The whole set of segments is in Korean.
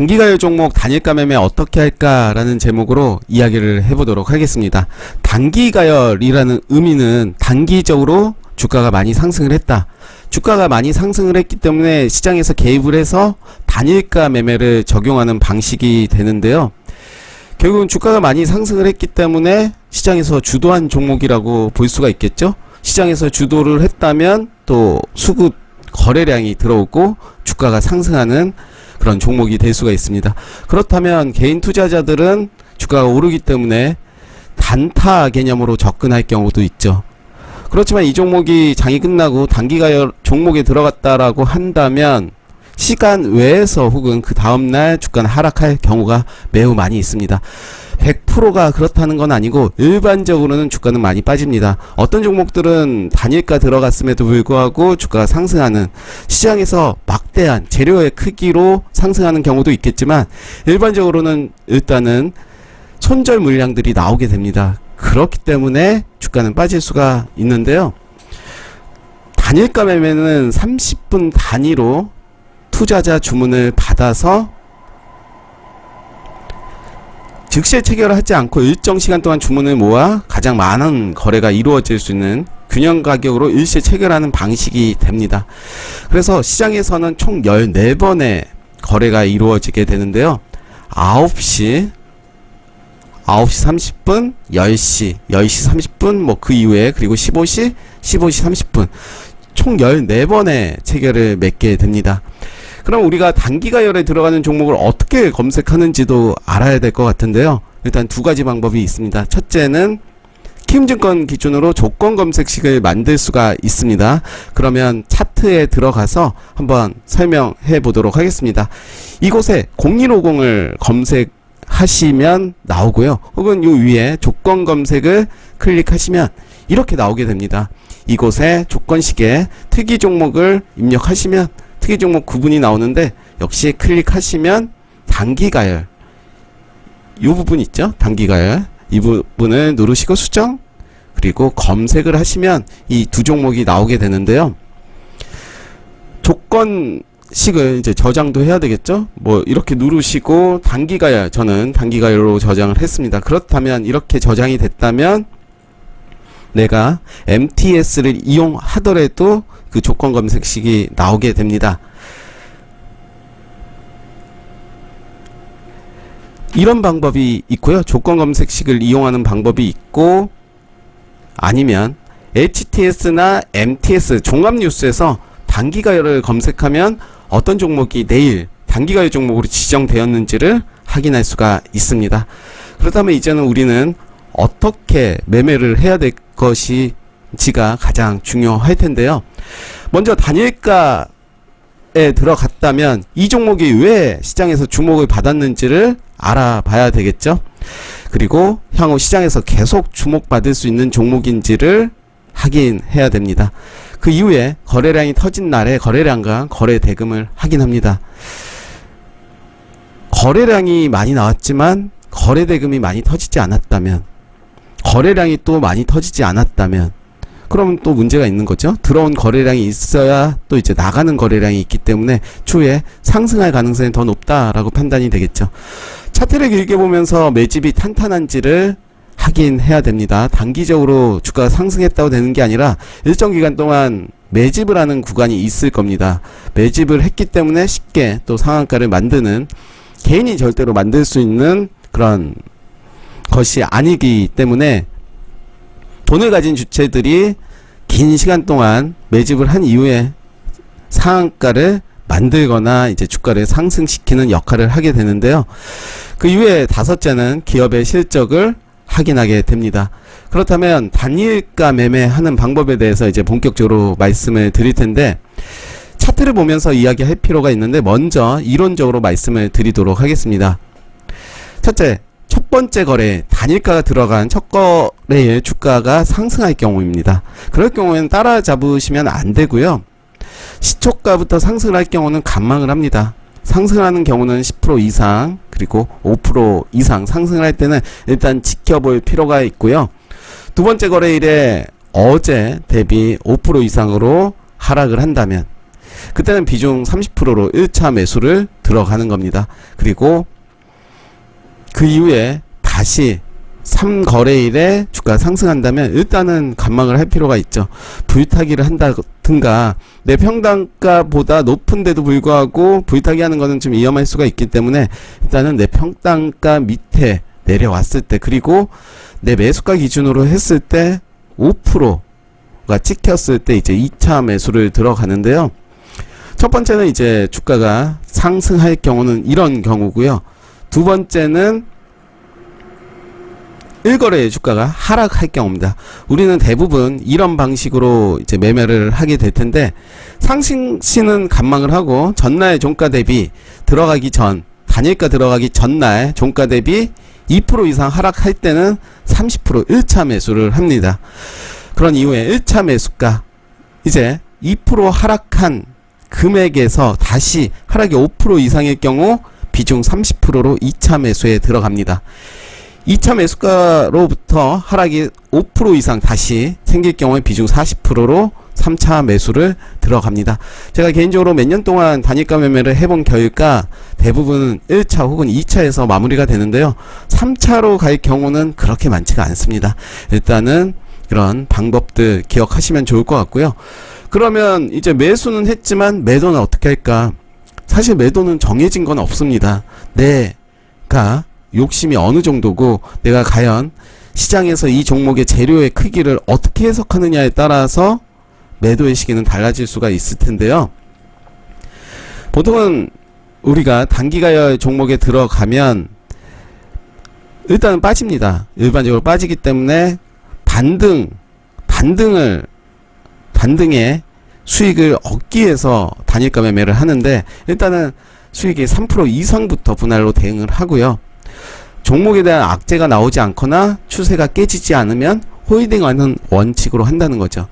단기가열 종목 단일가 매매 어떻게 할까라는 제목으로 이야기를 해보도록 하겠습니다. 단기가열이라는 의미는 단기적으로 주가가 많이 상승을 했다. 주가가 많이 상승을 했기 때문에 시장에서 개입을 해서 단일가 매매를 적용하는 방식이 되는데요. 결국은 주가가 많이 상승을 했기 때문에 시장에서 주도한 종목이라고 볼 수가 있겠죠. 시장에서 주도를 했다면 또 수급 거래량이 들어오고 주가가 상승하는 그런 종목이 될 수가 있습니다. 그렇다면 개인 투자자들은 주가가 오르기 때문에 단타 개념으로 접근할 경우도 있죠. 그렇지만 이 종목이 장이 끝나고 단기가열 종목에 들어갔다라고 한다면 시간 외에서 혹은 그 다음날 주가는 하락할 경우가 매우 많이 있습니다. 100%가 그렇다는 건 아니고 일반적으로는 주가는 많이 빠집니다. 어떤 종목들은 단일가 들어갔음에도 불구하고 주가가 상승하는, 시장에서 막대한 재료의 크기로 상승하는 경우도 있겠지만 일반적으로는 일단은 손절 물량들이 나오게 됩니다. 그렇기 때문에 주가는 빠질 수가 있는데요. 단일가 매매는 30분 단위로 투자자 주문을 받아서 즉시에 체결을 하지 않고 일정 시간 동안 주문을 모아 가장 많은 거래가 이루어질 수 있는 균형 가격으로 일시에 체결하는 방식이 됩니다. 그래서 시장에서는 총 14번의 거래가 이루어지게 되는데요. 9시 30분, 10시 30분, 뭐 그 이후에, 그리고 15시 30분, 총 14번의 체결을 맺게 됩니다. 그럼 우리가 단기가열에 들어가는 종목을 어떻게 검색하는지도 알아야 될 것 같은데요. 일단 두 가지 방법이 있습니다. 첫째는 키움증권 기준으로 조건 검색식을 만들 수가 있습니다. 그러면 차트에 들어가서 한번 설명해 보도록 하겠습니다. 이곳에 0150을 검색하시면 나오고요. 혹은 요 위에 조건 검색을 클릭하시면 이렇게 나오게 됩니다. 이곳에 조건식에 특이 종목을 입력하시면 특이 종목 구분이 나오는데, 역시 클릭하시면 단기가열, 이 부분 있죠? 단기가열, 이 부분을 누르시고 수정, 그리고 검색을 하시면 이 두 종목이 나오게 되는데요. 조건식을 이제 저장도 해야 되겠죠? 뭐 이렇게 누르시고 단기가열, 저는 단기가열로 저장을 했습니다. 그렇다면, 이렇게 저장이 됐다면 내가 MTS를 이용하더라도 그 조건 검색식이 나오게 됩니다. 이런 방법이 있고요. 조건 검색식을 이용하는 방법이 있고, 아니면 HTS나 MTS 종합뉴스에서 단기가열을 검색하면 어떤 종목이 내일 단기가열 종목으로 지정되었는지를 확인할 수가 있습니다. 그렇다면 이제는 우리는 어떻게 매매를 해야 될 것인지가 가장 중요할 텐데요. 먼저 단일가에 들어갔다면 이 종목이 왜 시장에서 주목을 받았는지를 알아봐야 되겠죠. 그리고 향후 시장에서 계속 주목받을 수 있는 종목인지를 확인해야 됩니다. 그 이후에 거래량이 터진 날에 거래량과 거래 대금을 확인합니다. 거래량이 많이 나왔지만 거래 대금이 많이 터지지 않았다면, 거래량이 또 많이 터지지 않았다면, 그러면 또 문제가 있는 거죠. 들어온 거래량이 있어야 또 이제 나가는 거래량이 있기 때문에 추후에 상승할 가능성이 더 높다라고 판단이 되겠죠. 차트를 길게 보면서 매집이 탄탄한지를 확인해야 됩니다. 단기적으로 주가가 상승했다고 되는 게 아니라 일정 기간 동안 매집을 하는 구간이 있을 겁니다. 매집을 했기 때문에 쉽게 또 상한가를 만드는, 개인이 절대로 만들 수 있는 그런 것이 아니기 때문에 돈을 가진 주체들이 긴 시간 동안 매집을 한 이후에 상한가를 만들거나 이제 주가를 상승시키는 역할을 하게 되는데요. 그 이후에 다섯째는 기업의 실적을 확인하게 됩니다. 그렇다면 단일가 매매하는 방법에 대해서 이제 본격적으로 말씀을 드릴 텐데, 차트를 보면서 이야기할 필요가 있는데 먼저 이론적으로 말씀을 드리도록 하겠습니다. 첫째, 첫 번째 거래, 단일가가 들어간 첫 거래의 주가가 상승할 경우입니다. 그럴 경우에는 따라잡으시면 안 되고요. 시초가부터 상승을 할 경우는 관망을 합니다. 상승하는 경우는 10% 이상, 그리고 5% 이상 상승을 할 때는 일단 지켜볼 필요가 있고요. 두 번째 거래일에 어제 대비 5% 이상으로 하락을 한다면, 그때는 비중 30%로 1차 매수를 들어가는 겁니다. 그리고 그 이후에 다시 3거래일에 주가 상승한다면 일단은 관망을 할 필요가 있죠. 불타기를 한다든가 내 평단가보다 높은데도 불구하고 불타기 하는 거는 좀 위험할 수가 있기 때문에 일단은 내 평단가 밑에 내려왔을 때, 그리고 내 매수가 기준으로 했을 때 5%가 찍혔을 때 이제 2차 매수를 들어가는데요. 첫 번째는 이제 주가가 상승할 경우는 이런 경우고요. 두 번째는 1거래의 주가가 하락할 경우입니다. 우리는 대부분 이런 방식으로 이제 매매를 하게 될 텐데, 상승시는 관망을 하고 전날 종가 대비 들어가기 전, 단일가 들어가기 전날 종가 대비 2% 이상 하락할 때는 30% 1차 매수를 합니다. 그런 이후에 1차 매수가 이제 2% 하락한 금액에서 다시 하락이 5% 이상일 경우 비중 30%로 2차 매수에 들어갑니다. 2차 매수가로부터 하락이 5% 이상 다시 생길 경우에 비중 40%로 3차 매수를 들어갑니다. 제가 개인적으로 몇 년 동안 단일가 매매를 해본 결과 대부분 1차 혹은 2차에서 마무리가 되는데요. 3차로 갈 경우는 그렇게 많지가 않습니다. 일단은 이런 방법들 기억하시면 좋을 것 같고요. 그러면 이제 매수는 했지만 매도는 어떻게 할까? 사실 매도는 정해진 건 없습니다. 내가 욕심이 어느 정도고 내가 과연 시장에서 이 종목의 재료의 크기를 어떻게 해석하느냐에 따라서 매도의 시기는 달라질 수가 있을 텐데요. 보통은 우리가 단기가열 종목에 들어가면 일단은 빠집니다. 일반적으로 빠지기 때문에 반등의 수익을 얻기 위해서 단일가 매매를 하는데, 일단은 수익의 3% 이상부터 분할로 대응을 하고요. 종목에 대한 악재가 나오지 않거나 추세가 깨지지 않으면 홀딩하는 원칙으로 한다는 거죠.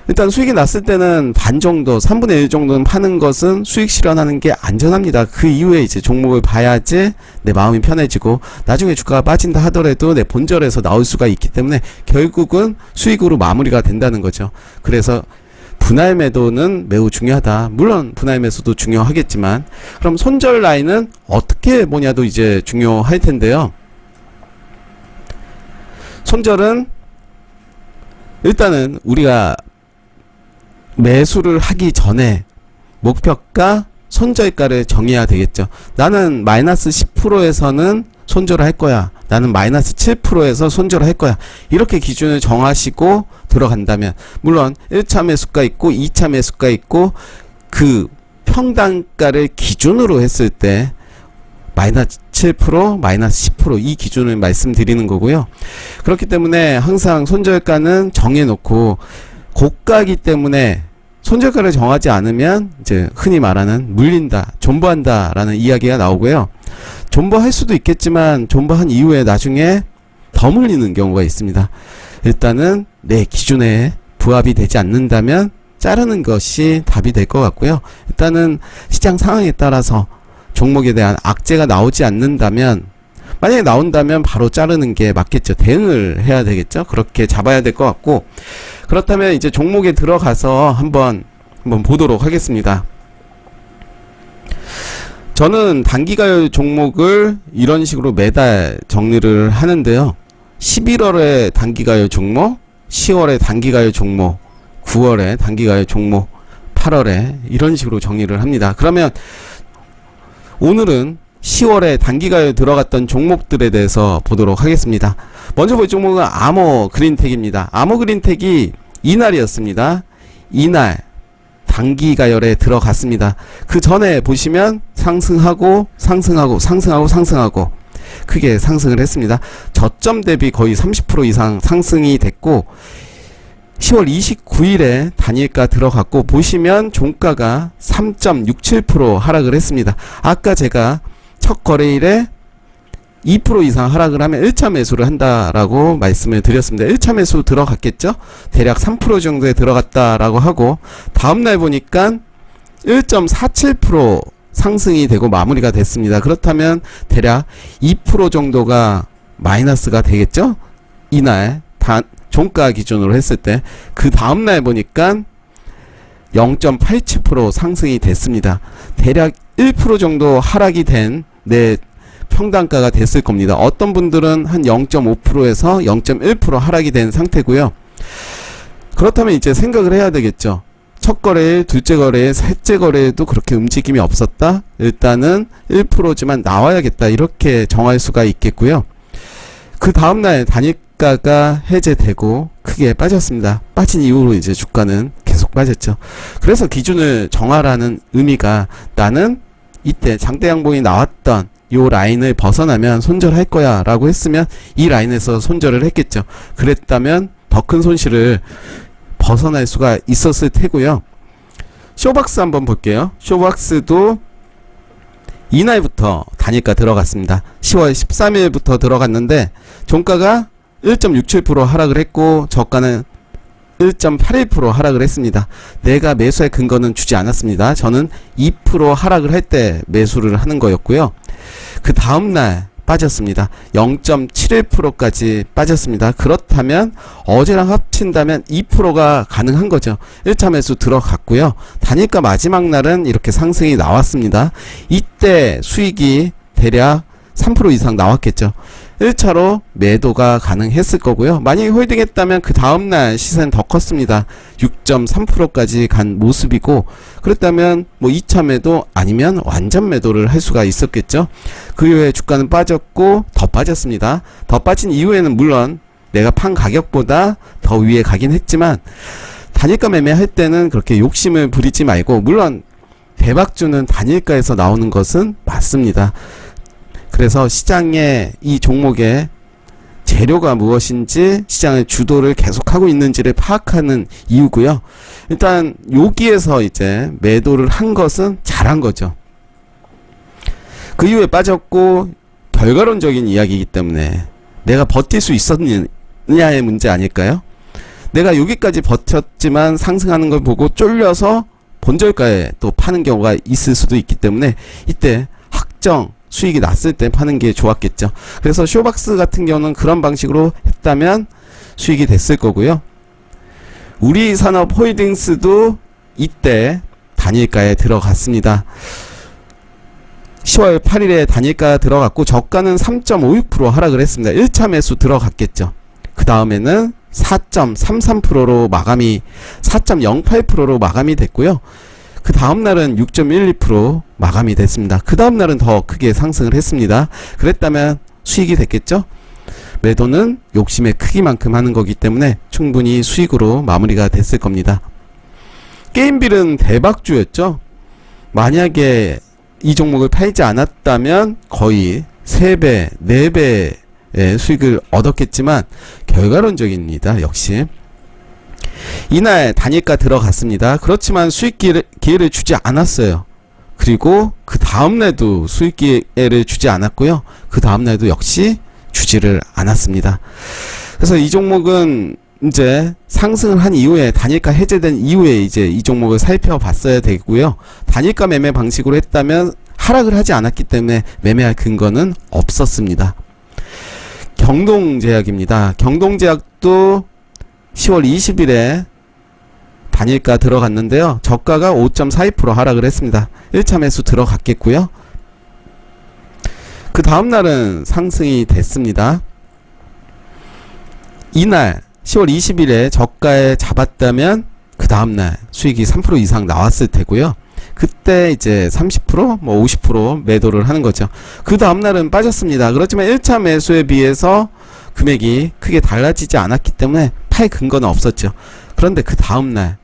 일단 수익이 났을 때는 반 정도, 3분의 1 정도는 파는 것은 수익 실현하는 게 안전합니다. 그 이후에 이제 종목을 봐야지 내 마음이 편해지고, 나중에 주가가 빠진다 하더라도 내 본절에서 나올 수가 있기 때문에 결국은 수익으로 마무리가 된다는 거죠. 그래서 분할 매도는 매우 중요하다. 물론 분할 매수도 중요하겠지만, 그럼 손절 라인은 어떻게 보냐도 이제 중요할 텐데요. 손절은 일단은 우리가 매수를 하기 전에 목표가 손절가를 정해야 되겠죠. 나는 마이너스 10%에서는 손절을 할 거야. 나는 마이너스 7%에서 손절을 할 거야. 이렇게 기준을 정하시고 들어간다면, 물론 1차 매수가 있고 2차 매수가 있고 그 평단가를 기준으로 했을 때 마이너스 7%, 마이너스 10% 이 기준을 말씀드리는 거고요. 그렇기 때문에 항상 손절가는 정해놓고, 고가이기 때문에 손절가를 정하지 않으면 이제 흔히 말하는 물린다, 존버한다 라는 이야기가 나오고요. 존버할 수도 있겠지만 존버한 이후에 나중에 더 물리는 경우가 있습니다. 일단은 내 기준에 부합이 되지 않는다면 자르는 것이 답이 될 것 같고요. 일단은 시장 상황에 따라서 종목에 대한 악재가 나오지 않는다면, 만약에 나온다면 바로 자르는 게 맞겠죠. 대응을 해야 되겠죠. 그렇게 잡아야 될 것 같고, 그렇다면 이제 종목에 들어가서 한번 보도록 하겠습니다. 저는 단기가열 종목을 이런 식으로 매달 정리를 하는데요. 11월에 단기가열 종목, 10월에 단기가열 종목, 9월에 단기가열 종목, 8월에 이런 식으로 정리를 합니다. 그러면 오늘은 10월에 단기가에 들어갔던 종목들에 대해서 보도록 하겠습니다. 먼저 볼 종목은 아머그린텍입니다. 아머그린텍이 이날이었습니다. 이날 단기가열에 들어갔습니다. 그 전에 보시면 상승하고 크게 상승을 했습니다. 저점 대비 거의 30% 이상 상승이 됐고, 10월 29일에 단일가 들어갔고, 보시면 종가가 3.67% 하락을 했습니다. 아까 제가 첫 거래일에 2% 이상 하락을 하면 1차 매수를 한다라고 말씀을 드렸습니다. 1차 매수 들어갔겠죠? 대략 3% 정도에 들어갔다라고 하고, 다음날 보니까 1.47% 상승이 되고 마무리가 됐습니다. 그렇다면 대략 2% 정도가 마이너스가 되겠죠? 이날 종가 기준으로 했을 때. 그 다음날 보니까 0.87% 상승이 됐습니다. 대략 1% 정도 하락이 된 내 평단가가 됐을 겁니다. 어떤 분들은 한 0.5%에서 0.1% 하락이 된 상태고요. 그렇다면 이제 생각을 해야 되겠죠. 첫 거래일, 둘째 거래일, 셋째 거래일도 그렇게 움직임이 없었다? 일단은 1%지만 나와야겠다. 이렇게 정할 수가 있겠고요. 그 다음날 단일가가 해제되고 크게 빠졌습니다. 빠진 이후로 이제 주가는 계속 빠졌죠. 그래서 기준을 정하라는 의미가 나는 이때 장대 양봉이 나왔던 요 라인을 벗어나면 손절할 거야 라고 했으면 이 라인에서 손절을 했겠죠. 그랬다면 더 큰 손실을 벗어날 수가 있었을 테고요. 쇼박스 한번 볼게요. 쇼박스도 이날부터 단일가 들어갔습니다. 10월 13일부터 들어갔는데 종가가 1.67% 하락을 했고 저가는 1.81% 하락을 했습니다. 내가 매수할 근거는 주지 않았습니다. 저는 2% 하락을 할 때 매수를 하는 거였고요. 그 다음날 빠졌습니다. 0.71%까지 빠졌습니다. 그렇다면 어제랑 합친다면 2%가 가능한 거죠. 1차 매수 들어갔고요. 단일가 마지막 날은 이렇게 상승이 나왔습니다. 이때 수익이 대략 3% 이상 나왔겠죠. 1차로 매도가 가능했을 거고요. 만약에 홀딩했다면 그 다음날 시세는 더 컸습니다. 6.3%까지 간 모습이고, 그랬다면 뭐 2차 매도 아니면 완전 매도를 할 수가 있었겠죠. 그 이후에 주가는 빠졌고 더 빠졌습니다. 더 빠진 이후에는 물론 내가 판 가격보다 더 위에 가긴 했지만 단일가 매매할 때는 그렇게 욕심을 부리지 말고, 물론 대박주는 단일가에서 나오는 것은 맞습니다. 그래서 시장의 이 종목의 재료가 무엇인지 시장의 주도를 계속하고 있는지를 파악하는 이유고요. 일단 여기에서 이제 매도를 한 것은 잘한 거죠. 그 이후에 빠졌고 결과론적인 이야기이기 때문에 내가 버틸 수 있었느냐의 문제 아닐까요? 내가 여기까지 버텼지만 상승하는 걸 보고 쫄려서 본절가에 또 파는 경우가 있을 수도 있기 때문에 이때 확정 수익이 났을 때 파는 게 좋았겠죠. 그래서 쇼박스 같은 경우는 그런 방식으로 했다면 수익이 됐을 거고요. 우리산업 홀딩스도 이때 단일가에 들어갔습니다. 10월 8일에 단일가 들어갔고 저가는 3.56% 하락을 했습니다. 1차 매수 들어갔겠죠. 그 다음에는 4.33%로 마감이 4.08%로 마감이 됐고요. 그 다음날은 6.12% 마감이 됐습니다. 그 다음날은 더 크게 상승을 했습니다. 그랬다면 수익이 됐겠죠? 매도는 욕심의 크기만큼 하는 거기 때문에 충분히 수익으로 마무리가 됐을 겁니다. 게임빌은 대박주였죠? 만약에 이 종목을 팔지 않았다면 거의 3배, 4배의 수익을 얻었겠지만 결과론적입니다. 역시 이날 단일가 들어갔습니다. 그렇지만 수익 기회를 주지 않았어요. 그리고 그 다음날도 수익 기회를 주지 않았고요. 그 다음날도 역시 주지를 않았습니다. 그래서 이 종목은 이제 상승을 한 이후에 단일가 해제된 이후에 이제 이 종목을 살펴봤어야 되고요. 단일가 매매 방식으로 했다면 하락을 하지 않았기 때문에 매매할 근거는 없었습니다. 경동제약입니다. 경동제약도 10월 20일에 단일가 들어갔는데요. 저가가 5.42% 하락을 했습니다. 1차 매수 들어갔겠고요. 그 다음날은 상승이 됐습니다. 이날 10월 20일에 저가에 잡았다면 그 다음날 수익이 3% 이상 나왔을 테고요. 그때 이제 30%, 뭐 50% 매도를 하는 거죠. 그 다음날은 빠졌습니다. 그렇지만 1차 매수에 비해서 금액이 크게 달라지지 않았기 때문에 팔 근거는 없었죠. 그런데 그 다음날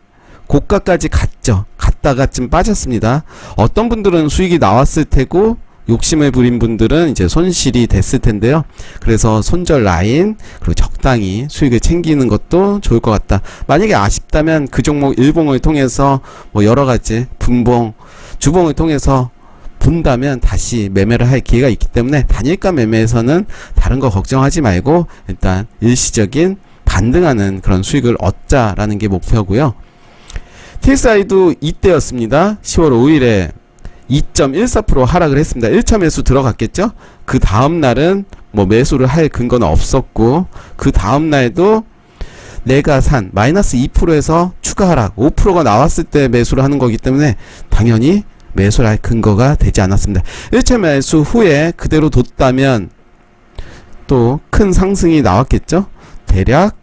고가까지 갔죠. 갔다가 좀 빠졌습니다. 어떤 분들은 수익이 나왔을 테고 욕심을 부린 분들은 이제 손실이 됐을 텐데요. 그래서 손절 라인 그리고 적당히 수익을 챙기는 것도 좋을 것 같다. 만약에 아쉽다면 그 종목 일봉을 통해서 뭐 여러가지 분봉, 주봉을 통해서 본다면 다시 매매를 할 기회가 있기 때문에 단일가 매매에서는 다른 거 걱정하지 말고 일단 일시적인 반등하는 그런 수익을 얻자라는 게 목표고요. TSI도 이때였습니다. 10월 5일에 2.14% 하락을 했습니다. 1차 매수 들어갔겠죠? 그 다음날은 뭐 매수를 할 근거는 없었고 그 다음날도 내가 산 마이너스 2%에서 추가 하락 5%가 나왔을 때 매수를 하는 거기 때문에 당연히 매수를 할 근거가 되지 않았습니다. 1차 매수 후에 그대로 뒀다면 또 큰 상승이 나왔겠죠. 대략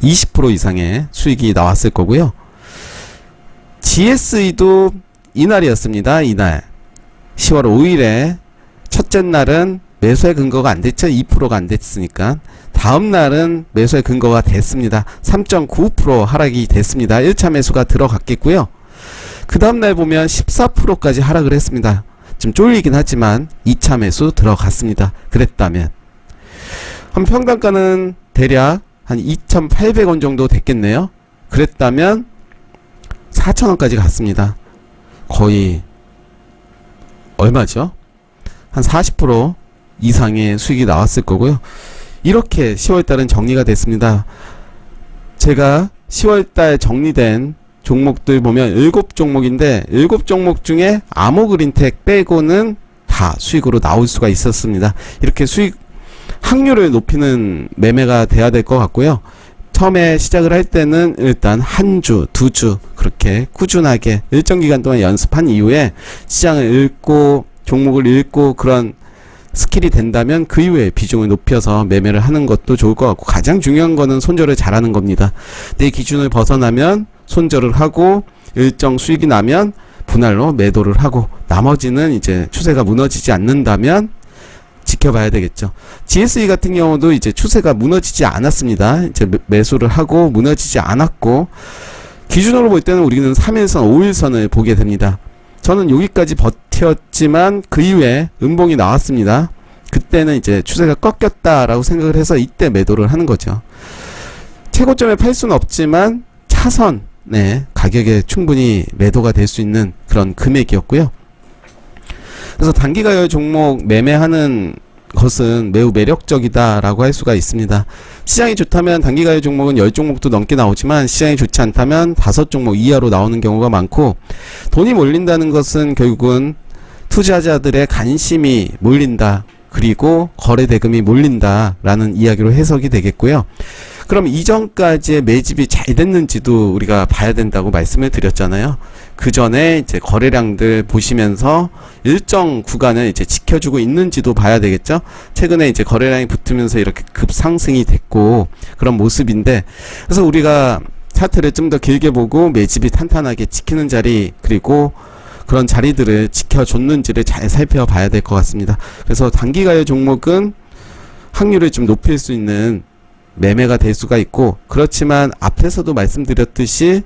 20% 이상의 수익이 나왔을 거고요. GSE도 이날이었습니다. 이날 10월 5일에 첫째 날은 매수의 근거가 안 됐죠. 2%가 안 됐으니까. 다음 날은 매수의 근거가 됐습니다. 3.95% 하락이 됐습니다. 1차 매수가 들어갔겠고요. 그 다음 날 보면 14%까지 하락을 했습니다. 좀 쫄리긴 하지만 2차 매수 들어갔습니다. 그랬다면 한 평단가는 대략 한 2,800원 정도 됐겠네요. 그랬다면 4,000원까지 갔습니다. 거의 얼마죠? 한 40% 이상의 수익이 나왔을 거고요. 이렇게 10월달은 정리가 됐습니다. 제가 10월달 정리된 종목들 보면 7종목인데 7종목 중에 아모그린텍 빼고는 다 수익으로 나올 수가 있었습니다. 이렇게 수익 확률을 높이는 매매가 돼야 될 것 같고요. 처음에 시작을 할 때는 일단 한 주, 두 주 그렇게 꾸준하게 일정 기간 동안 연습한 이후에 시장을 읽고 종목을 읽고 그런 스킬이 된다면 그 이후에 비중을 높여서 매매를 하는 것도 좋을 것 같고, 가장 중요한 거는 손절을 잘하는 겁니다. 내 기준을 벗어나면 손절을 하고 일정 수익이 나면 분할로 매도를 하고, 나머지는 이제 추세가 무너지지 않는다면 지켜봐야 되겠죠. GSE 같은 경우도 이제 추세가 무너지지 않았습니다. 이제 매수를 하고 무너지지 않았고, 기준으로 볼 때는 우리는 3일선, 5일선을 보게 됩니다. 저는 여기까지 버텼지만 그 이후에 음봉이 나왔습니다. 그때는 이제 추세가 꺾였다라고 생각을 해서 이때 매도를 하는 거죠. 최고점에 팔 수는 없지만 차선, 네, 가격에 충분히 매도가 될 수 있는 그런 금액이었고요. 그래서 단기가열 종목 매매하는 것은 매우 매력적이다라고 할 수가 있습니다. 시장이 좋다면 단기가열 종목은 10종목도 넘게 나오지만, 시장이 좋지 않다면 5종목 이하로 나오는 경우가 많고, 돈이 몰린다는 것은 결국은 투자자들의 관심이 몰린다, 그리고 거래 대금이 몰린다라는 이야기로 해석이 되겠고요. 그럼 이전까지의 매집이 잘 됐는지도 우리가 봐야 된다고 말씀을 드렸잖아요. 그 전에 이제 거래량들 보시면서 일정 구간을 이제 지켜주고 있는지도 봐야 되겠죠. 최근에 이제 거래량이 붙으면서 이렇게 급상승이 됐고 그런 모습인데, 그래서 우리가 차트를 좀 더 길게 보고 매집이 탄탄하게 지키는 자리, 그리고 그런 자리들을 지켜줬는지를 잘 살펴봐야 될 것 같습니다. 그래서 단기가열 종목은 확률을 좀 높일 수 있는 매매가 될 수가 있고, 그렇지만 앞에서도 말씀드렸듯이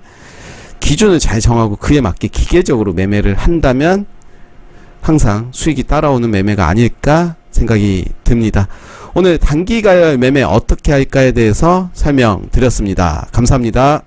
기준을 잘 정하고 그에 맞게 기계적으로 매매를 한다면 항상 수익이 따라오는 매매가 아닐까 생각이 듭니다. 오늘 단기가열 매매 어떻게 할까에 대해서 설명드렸습니다. 감사합니다.